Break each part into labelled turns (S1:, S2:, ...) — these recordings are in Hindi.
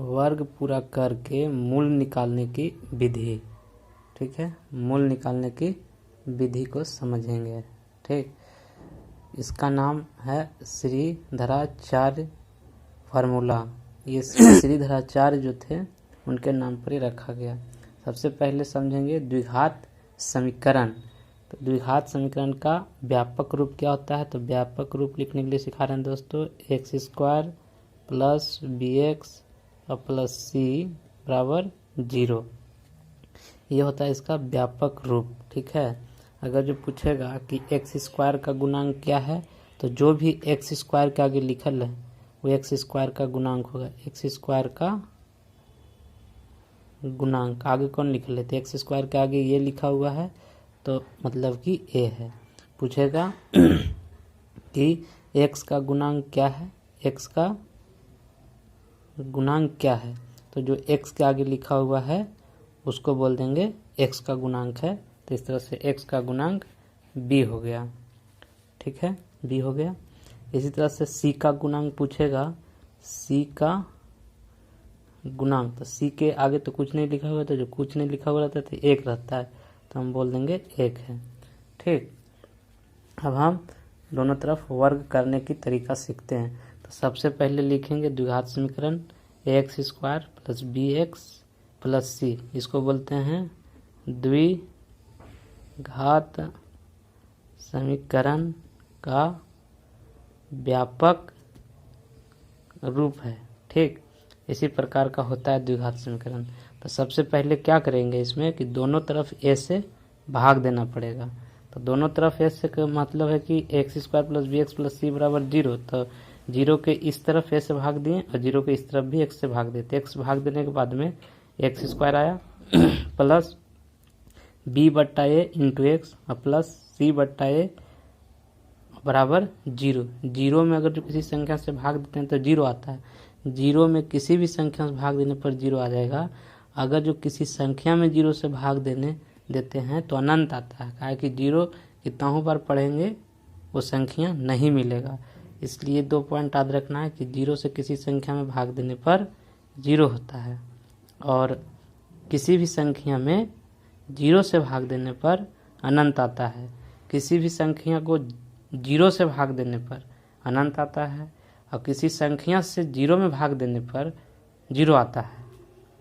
S1: वर्ग पूरा करके मूल निकालने की विधि। ठीक है, मूल निकालने की विधि को समझेंगे। ठीक, इसका नाम है श्रीधराचार्य फार्मूला। ये श्रीधराचार्य जो थे उनके नाम पर ही रखा गया। सबसे पहले समझेंगे द्विघात समीकरण। तो द्विघात समीकरण का व्यापक रूप क्या होता है, तो व्यापक रूप लिखने के लिए सिखा रहे हैं दोस्तों। X square plus b x और प्लस सी बराबर 0, ये होता है इसका व्यापक रूप। ठीक है, अगर जो पूछेगा कि एक्स स्क्वायर का गुणांक क्या है, तो जो भी एक्स स्क्वायर के आगे लिखल है वो एक्स स्क्वायर का गुणांक होगा। एक्स स्क्वायर का गुणांक आगे कौन लिख लेते, एक्स स्क्वायर के आगे ये लिखा हुआ है तो मतलब कि ए है। पूछेगा कि एक्स का गुणांक क्या है, एक्स का गुणांक क्या है, तो जो एक्स के आगे लिखा हुआ है उसको बोल देंगे एक्स का गुणांक है। तो इस तरह से एक्स का गुणांक बी हो गया। ठीक है, बी हो गया। इसी तरह से सी का गुणांक पूछेगा, सी का गुणांक, तो सी के आगे तो कुछ नहीं लिखा हुआ, तो जो कुछ नहीं लिखा हुआ रहता है तो एक रहता है, तो हम बोल देंगे एक है। ठीक, अब हम दोनों तरफ वर्ग करने की तरीका सीखते हैं। तो सबसे पहले लिखेंगे द्विघात समीकरण x square plus b x plus c, इसको बोलते हैं द्विघात समीकरण का व्यापक रूप है। ठीक, इसी प्रकार का होता है द्विघात समीकरण। तो सबसे पहले क्या करेंगे इसमें कि दोनों तरफ ए से भाग देना पड़ेगा। तो दोनों तरफ ए से का मतलब है कि x square plus b x plus c बराबर 0, तो 0 के इस तरफ ए से भाग दिए और 0 के इस तरफ भी एक्स से भाग दिए। तो एक्स भाग देने के बाद में एक्स स्क्वायर आया प्लस बी बट्टा ए इंटू एक्स और प्लस सी बट्टा ए बराबर 0। 0 में अगर जो किसी संख्या से भाग देते हैं तो 0 आता है। 0 में किसी भी संख्या से भाग देने पर 0 आ जाएगा। अगर जो किसी संख्या में 0 से भाग देते हैं तो अनंत आता है, काहे कि 0 कितनों बार पढ़ेंगे वो संख्या नहीं मिलेगा। इसलिए 2 पॉइंट याद रखना है कि 0 से किसी संख्या में भाग देने पर 0 होता है और किसी भी संख्या में 0 से भाग देने पर अनंत आता है। किसी भी संख्या को 0 से भाग देने पर अनंत आता है और किसी संख्या से 0 में भाग देने पर 0 आता है।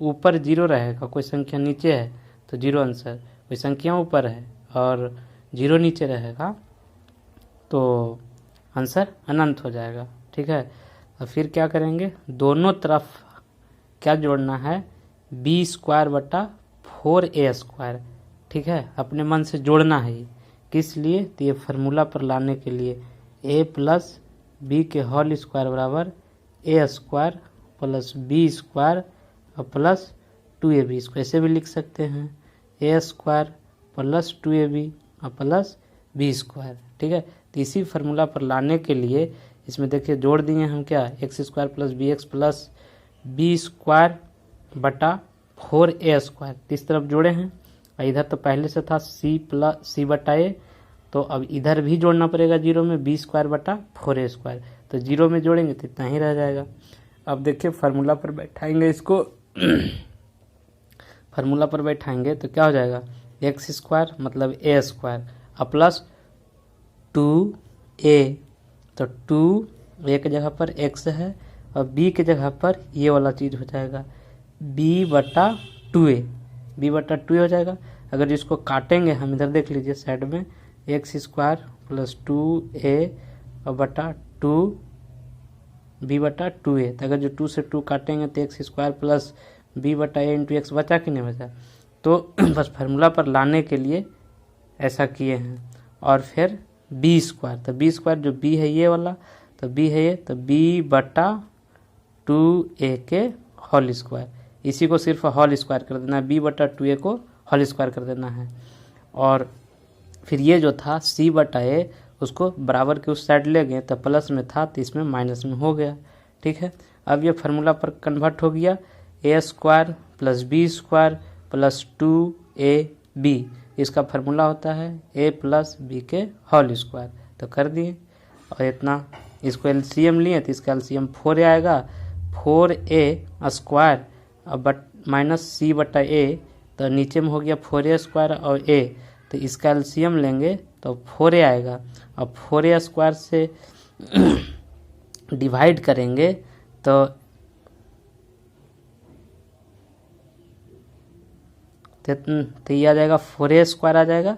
S1: ऊपर 0 रहेगा, कोई संख्या नीचे है तो 0 आंसर, कोई संख्या ऊपर है और 0 नीचे रहेगा तो आंसर अनंत हो जाएगा। ठीक है, और फिर क्या करेंगे, दोनों तरफ क्या जोड़ना है, बी स्क्वायर बटा 4a स्क्वायर। ठीक है, अपने मन से जोड़ना है। किस लिए, तो ये फार्मूला पर लाने के लिए a प्लस बी के होल स्क्वायर बराबर a square plus b square और प्लस 2ab, इसको ऐसे भी लिख सकते हैं a स्क्वायर प्लस 2ab और प्लस बी स्क्वायर। ठीक है, तो इसी फार्मूला पर लाने के लिए इसमें देखिए जोड़ दिए हम क्या, x square plus b x plus b square बटा 4a स्क्वायर, इस तरफ जोड़े हैं। और इधर तो पहले से था सी प्लस सी बटा ए, तो अब इधर भी जोड़ना पड़ेगा 0 में, बी स्क्वायर बटा 4a स्क्वायर, तो 0 में जोड़ेंगे तो इतना ही रह जाएगा। अब देखिए फार्मूला पर बैठाएंगे इसको फार्मूला पर बैठाएंगे तो क्या हो जाएगा, एक्स स्क्वायर मतलब ए स्क्वायर और प्लस 2a, तो 2 के जगह पर x है और b के जगह पर ये वाला चीज़ हो जाएगा b बटा 2a, b बटा 2a हो जाएगा। अगर जिसको काटेंगे हम, इधर देख लीजिए साइड में, एक्स स्क्वायर प्लस 2a और बटा 2b बटा 2a, तो अगर जो 2 से 2 काटेंगे तो एक्स स्क्वायर प्लस b बटा a इंटू एक्स बचा कि नहीं बचा। तो बस फार्मूला पर लाने के लिए ऐसा किए हैं। और फिर बी स्क्वायर, तो बी स्क्वायर जो बी है ये वाला, तो बी है ये, तो बी बटा 2a के होल स्क्वायर, इसी को सिर्फ होल स्क्वायर कर देना है, बी बटा 2a को होल स्क्वायर कर देना है। और फिर ये जो था सी बटा ए, उसको बराबर के उस साइड ले गए तो प्लस में था तो इसमें माइनस में हो गया। ठीक है, अब ये फार्मूला पर कन्वर्ट हो गया, a square plus b square plus 2ab, इसका फार्मूला होता है a प्लस बी के होल स्क्वायर, तो कर दिए। और इतना इसको एलसीएम लिए तो इसका एलसीएम 4 आएगा, 4a² बट माइनस c/a, तो नीचे में हो गया 4a² और a, तो इसका एलसीएम लेंगे तो 4a आएगा। अब 4a² से डिवाइड करेंगे तो ये आ जाएगा 4a² आ जाएगा।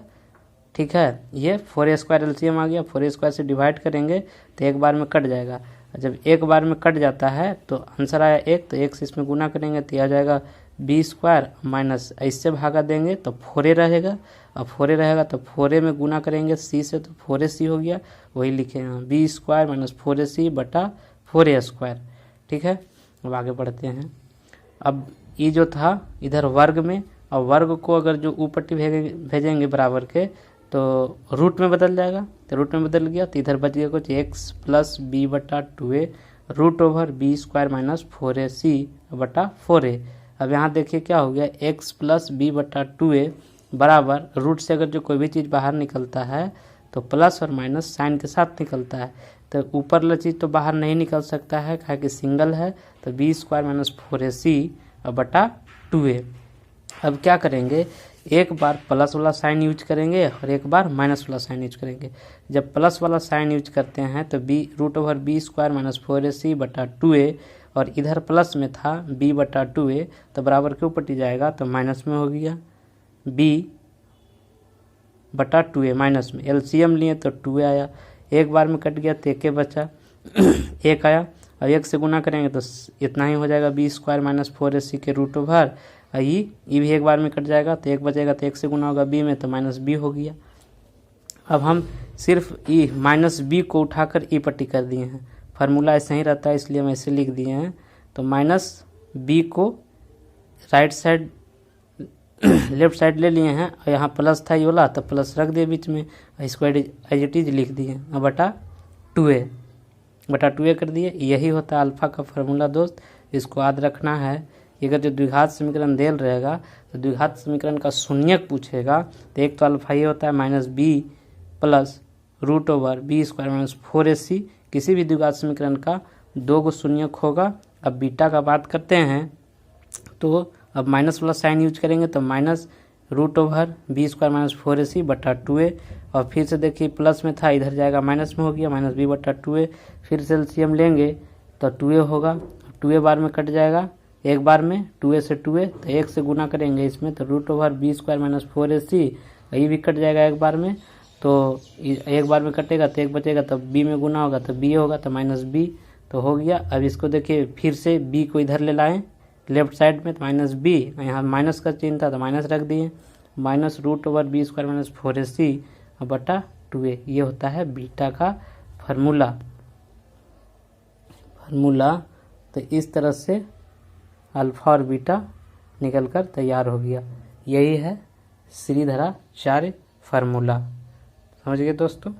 S1: ठीक है, ये 4a² एलसीएम आ गया। 4a² से डिवाइड करेंगे तो एक बार में कट जाएगा। जब एक बार में कट जाता है तो आंसर आया 1, तो 1 से इसमें गुना करेंगे तो यह आ जाएगा b² माइनस इससे भागा देंगे तो 4a रहेगा। अब 4a रहेगा तो 4a में गुना करेंगे c से, तो 4ac हो गया। वही लिखेंगे b² माइनस 4ac बटा 4a²। ठीक है, अब आगे बढ़ते हैं। अब ये जो था इधर वर्ग में, और वर्ग को अगर जो ऊपट्टी भेजेंगे बराबर के तो रूट में बदल जाएगा। तो रूट में बदल गया तो इधर बच गया कुछ x plus b/2a root over b² minus 4ac बटा 4a। अब यहाँ देखिए क्या हो गया, x प्लस b/2a बराबर रूट से अगर जो कोई भी चीज़ बाहर निकलता है तो प्लस और माइनस साइन के साथ निकलता है। तो ऊपर वाला चीज़ तो बाहर नहीं निकल सकता है क्या कि सिंगल है, तो b² माइनस 4ac बटा 2a। अब क्या करेंगे, एक बार प्लस वाला साइन यूज करेंगे और एक बार माइनस वाला साइन यूज करेंगे। जब प्लस वाला साइन यूज करते हैं तो root over b² minus 4ac बटा 2a, और इधर प्लस में था b/2a तो बराबर के ऊपर जाएगा तो माइनस में हो गया b/2a माइनस में। एलसीएम लिए तो 2a आया, एक बार में कट गया तो 1 बचा 1 आया, और 1 से गुना करेंगे तो इतना ही हो जाएगा b² माइनस 4ac के रूट ओवर ये भी एक बार में कट जाएगा तो 1 बचेगा, तो 1 से गुना होगा b में तो माइनस b हो गया। अब हम सिर्फ ई माइनस बी को उठाकर ई पट्टी कर दिए हैं। फार्मूला ऐसा ही रहता है इसलिए हम ऐसे लिख दिए हैं। तो माइनस बी को राइट साइड लेफ्ट साइड ले लिए हैं, और यहाँ प्लस था ये वाला तो प्लस रख दिए बीच में, इसको एज इट इज लिख दिए और बटा 2a कर दिए। यही होता है अल्फा का फार्मूला दोस्त, इसको याद रखना है। अगर जो द्विघात समीकरण देल रहेगा तो द्विघात समीकरण का शून्यक पूछेगा तो एक तो अल्फा ये होता है minus b plus root over b² minus 4ac। किसी भी द्विघात समीकरण का 2 गो शून्यक होगा। अब बीटा का बात करते हैं तो अब माइनस वाला साइन यूज करेंगे तो minus root over b² minus 4ac बटा 2a, और फिर से देखिए प्लस में था इधर जाएगा माइनस में हो गया माइनस b बटा 2a। फिर से एलसीएम लेंगे तो 2a होगा, 2a बार में कट जाएगा एक बार में 2a से 2a, तो 1 से गुना करेंगे इसमें तो root over b² minus 4ac, ये भी कट जाएगा एक बार में, तो एक बार में कटेगा तो 1 बचेगा, तो b में गुना होगा तो b होगा तो माइनस b तो हो गया। अब इसको देखिए फिर से b को इधर ले लाएं लेफ्ट साइड में तो माइनस b, यहाँ माइनस का चिन्ह था तो माइनस रख दिए, minus root over b² minus 4ac बटा 2a। ये होता है बीटा का फार्मूला। तो इस तरह से अल्फा और बीटा निकलकर तैयार हो गया। यही है श्रीधराचार्य फार्मूला। समझ गए दोस्तों।